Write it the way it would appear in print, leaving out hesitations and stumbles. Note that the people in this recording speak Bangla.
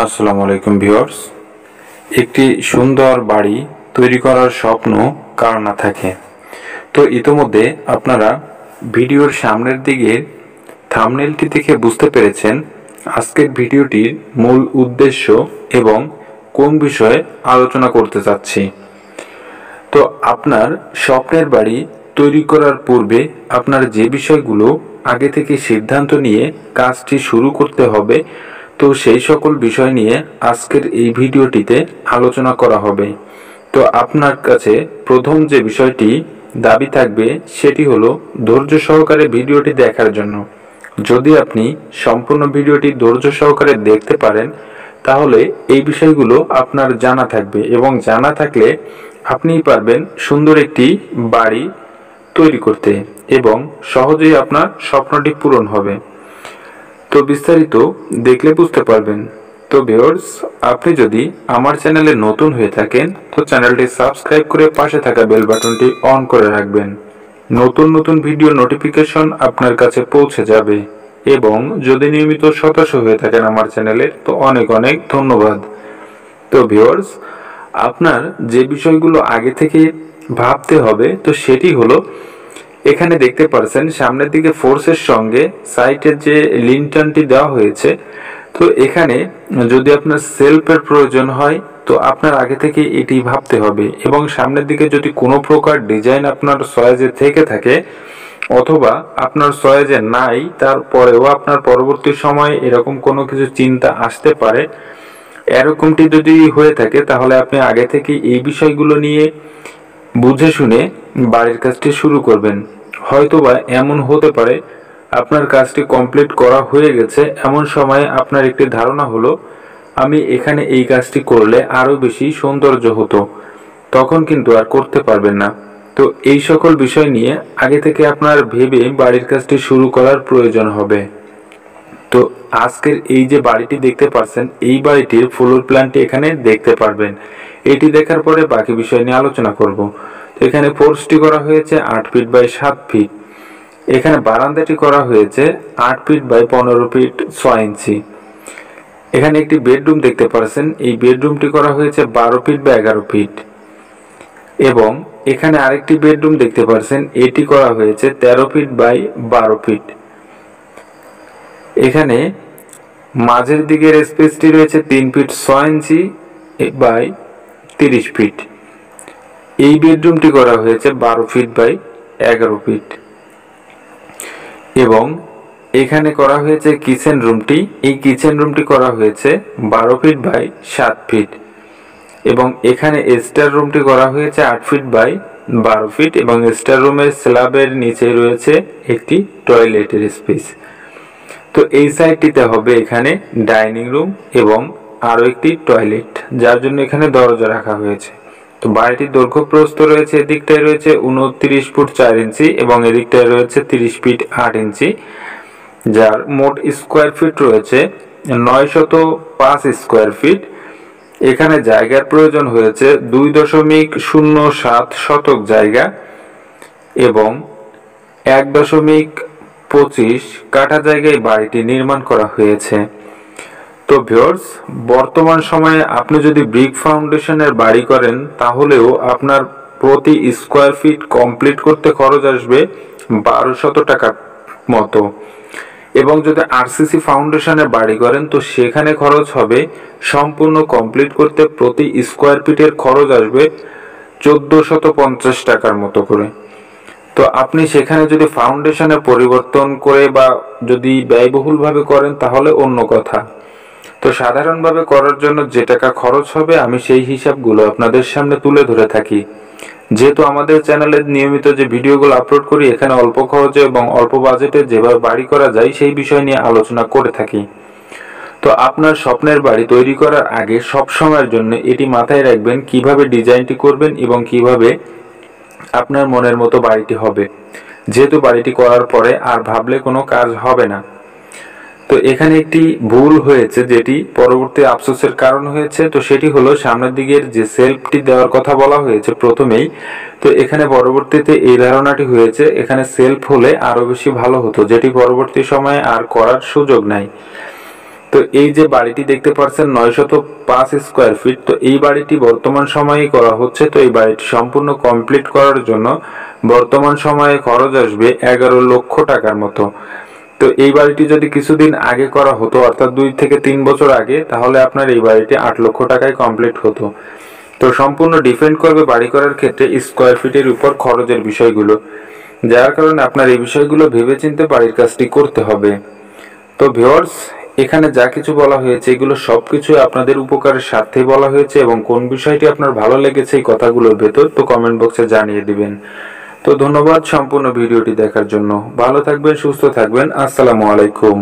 আসসালামু আলাইকুম ভিউয়ার্স। একটি সুন্দর বাড়ি তৈরি করার স্বপ্ন কার না থাকে। তো ইতোমধ্যে আপনারা ভিডিওর সামনের দিকে থাম্বনেলটি দেখে বুঝতে পেরেছেন আজকের ভিডিওটির মূল উদ্দেশ্য এবং কোন বিষয়ে আলোচনা করতে চাচ্ছি। তো আপনার স্বপ্নের বাড়ি তৈরি করার পূর্বে আপনার যে বিষয়গুলো আগে থেকে সিদ্ধান্ত নিয়ে কাজটি শুরু করতে হবে, তো সেই সকল বিষয় নিয়ে আজকের এই ভিডিওটিতে আলোচনা করা হবে। তো আপনার কাছে প্রথম যে বিষয়টি দাবি থাকবে সেটি হলো ধৈর্য সহকারে ভিডিওটি দেখার জন্য। যদি আপনি সম্পূর্ণ ভিডিওটি ধৈর্য সহকারে দেখতে পারেন তাহলে এই বিষয়গুলো আপনার জানা থাকবে এবং জানা থাকলে আপনিই পারবেন সুন্দর একটি বাড়ি তৈরি করতে এবং সহজেই আপনার স্বপ্নটি পূরণ হবে। তো বিস্তারিত দেখলে বুঝতে পারবেন। তো ভিউয়ার্স, আপনি যদি আমার চ্যানেলে নতুন হয়ে থাকেন তো চ্যানেলটি সাবস্ক্রাইব করে পাশে থাকা বেল বাটনটি অন করে রাখবেন। নতুন নতুন ভিডিও নোটিফিকেশন আপনার কাছে পৌঁছে যাবে এবং যদি নিয়মিত সদস্য হয়ে থাকেন আমার চ্যানেলে তো অনেক অনেক ধন্যবাদ। তো ভিউয়ার্স, আপনার যে বিষয়গুলো আগে থেকে ভাবতে হবে তো সেটি হলো, এখানে দেখতে পাচ্ছেন সামনের দিকে ফোর্সের সঙ্গে সাইটের যে লিন্টারটি দেওয়া হয়েছে। তো এখানে যদি আপনার সেলফের প্রয়োজন হয় তো আপনার আগে থেকে এটি ভাবতে হবে এবং সামনের দিকে যদি কোনো প্রকার ডিজাইন আপনার চয়েসে থেকে থাকে অথবা আপনার চয়েসে নাই, তারপরেও আপনার পরবর্তী সময়ে এরকম কোনো কিছু চিন্তা আসতে পারে। এরকমটি যদি হয়ে থাকে তাহলে আপনি আগে থেকে এই বিষয়গুলো নিয়ে বুঝে শুনে বাড়ির কাজটি শুরু করবেন। হয়তোবা এমন হতে পারে আপনার কাজটি কমপ্লিট করা হয়ে গেছে, এমন সময়ে আপনার একটি ধারণা হলো আমি এখানে এই কাজটি করলে আরো বেশি সৌন্দর্য হতো, তখন কিন্তু আর করতে পারবেন না। তো এই সকল বিষয় নিয়ে আগে থেকে আপনার ভেবে বাড়ির কাজটি শুরু করার প্রয়োজন হবে। তো আজকের এই যে বাড়িটি দেখতে পাচ্ছেন এই বাড়িটির ফ্লোর প্ল্যানটি এখানে দেখতে পারবেন। এটি দেখার পরে বাকি বিষয় নিয়ে আলোচনা করব। তো এখানে ফোর্সটি করা হয়েছে 8 ফিট বাই 7 ফিট। এখানে বারান্দাটি করা হয়েছে 8 ফিট বাই 15 ফিট 6 ইঞ্চি। এখানে একটি বেডরুম দেখতে পাচ্ছেন, এই বেডরুমটি করা হয়েছে 12 ফিট বাই 11 ফিট এবং এখানে আরেকটি বেডরুম দেখতে পাচ্ছেন, এটি করা হয়েছে 13 ফিট বাই 12 ফিট। এখানে মাঝের দিকের স্পেসটি রয়েছে 3 ফিট 6 ইঞ্চি বাই 30 ফিট। এই বেডরুমটি করা হয়েছে 12 ফিট বাই 11 ফিট এবং এখানে করা হয়েছে কিচেন রুমটি, এই কিচেন রুমটি করা হয়েছে 12 ফিট বাই 7 ফিট এবং এখানে স্টার রুমটি করা হয়েছে 8 ফিট বাই 12 ফিট এবং স্টার রুমের স্ল্যাবের নিচে রয়েছে একটি টয়লেটের স্পেস। তো এই সাইডটিতে হবে এখানে ডাইনিং রুম এবং আরো একটি টয়লেট, যার জন্য এখানে দরজা রাখা হয়েছে। তো বাড়িটির দৈর্ঘ্য প্রস্থ রয়েছে, এদিকটায় রয়েছে 29 ফুট 4 ইঞ্চি এবং এদিকটায় রয়েছে 30 ফিট 8 ইঞ্চি, যার মোট স্কোয়ার ফিট রয়েছে 905 স্কোয়ার ফিট। এখানে জায়গার প্রয়োজন হয়েছে 2.07 শতক জায়গা এবং 1.25 কাঠা জায়গায় বাড়িটি নির্মাণ করা হয়েছে। তো ভিউয়ার্স, বর্তমান সময়ে আপনি যদি ব্রিক ফাউন্ডেশনের বাড়ি করেন তাহলেও আপনার প্রতি স্কোয়ার ফিট কমপ্লিট করতে খরচ আসবে 1200 টাকার মতো এবং যদি আরসিসি ফাউন্ডেশনে বাড়ি করেন তো সেখানে খরচ হবে সম্পূর্ণ কমপ্লিট করতে প্রতি স্কোয়ার ফিটের খরচ আসবে 1450 টাকার মতো করে। তো আপনি সেখানে যদি ফাউন্ডেশনে পরিবর্তন করে বা যদি ব্যয়বহুলভাবে করেন তাহলে অন্য কথা। তো সাধারণভাবে করার জন্য যে টাকা খরচ হবে আমি সেই হিসাবগুলো আপনাদের সামনে তুলে ধরে থাকি। যেহেতু আমাদের চ্যানেলে নিয়মিত যে ভিডিওগুলো আপলোড করি এখানে অল্প খরচে এবং অল্প বাজেটে যেভাবে বাড়ি করা যায় সেই বিষয় নিয়ে আলোচনা করে থাকি। তো আপনার স্বপ্নের বাড়ি তৈরি করার আগে সব সময়ের জন্য এটি মাথায় রাখবেন কিভাবে ডিজাইনটি করবেন এবং কিভাবে আপনার মনের মতো বাড়িটি হবে, যেহেতু বাড়িটি করার পরে আর ভাবলে কোনো কাজ হবে না। তো এখানে একটি ভুল হয়েছে যেটি পরবর্তী আফসোসের কারণ হয়েছে, তো সেটি হলো সামনের দিকের যে সেলফটি দেওয়ার কথা বলা হয়েছে প্রথমেই, তো এখানে পরবর্তীতে এই ধারণাটি হয়েছে এখানে সেলফ হলে আরো বেশি ভালো হতো, যেটি পরবর্তী সময়ে আর করার সুযোগ নাই। তো এই যে বাড়িটি দেখতে পাচ্ছেন 905 স্কোয়ার ফিট, তো এই বাড়িটি বর্তমান সময়ে করা হচ্ছে। তো এই বাড়িটি সম্পূর্ণ কমপ্লিট করার জন্য বর্তমান সময়ে খরচ আসবে 11 লক্ষ টাকার মতো। তো এই বাড়িটি যদি কিছুদিন আগে করা হতো, অর্থাৎ 2 থেকে 3 বছর আগে, তাহলে আপনার এই বাড়িটি 8 লক্ষ টাকায় কমপ্লিট হতো। তো সম্পূর্ণ ডিপেন্ড করবে বাড়ি করার ক্ষেত্রে স্কোয়ার ফিটের উপর খরচের বিষয়গুলো, যার কারণে আপনার এই বিষয়গুলো ভেবেচিন্তে বাড়ির কাজটি করতে হবে। তো ভিউয়ার্স, এখানে যা কিছু বলা হয়েছে এগুলো সবকিছু আপনাদের উপকারের স্বার্থেই বলা হয়েছে, এবং কোন বিষয়টি আপনার ভালো লেগেছে এই কথাগুলোর ভেতর তো কমেন্ট বক্সে জানিয়ে দিবেন। তো ধন্যবাদ সম্পূর্ণ ভিডিওটি দেখার জন্য। ভালো থাকবেন, সুস্থ থাকবেন। আসসালামু আলাইকুম।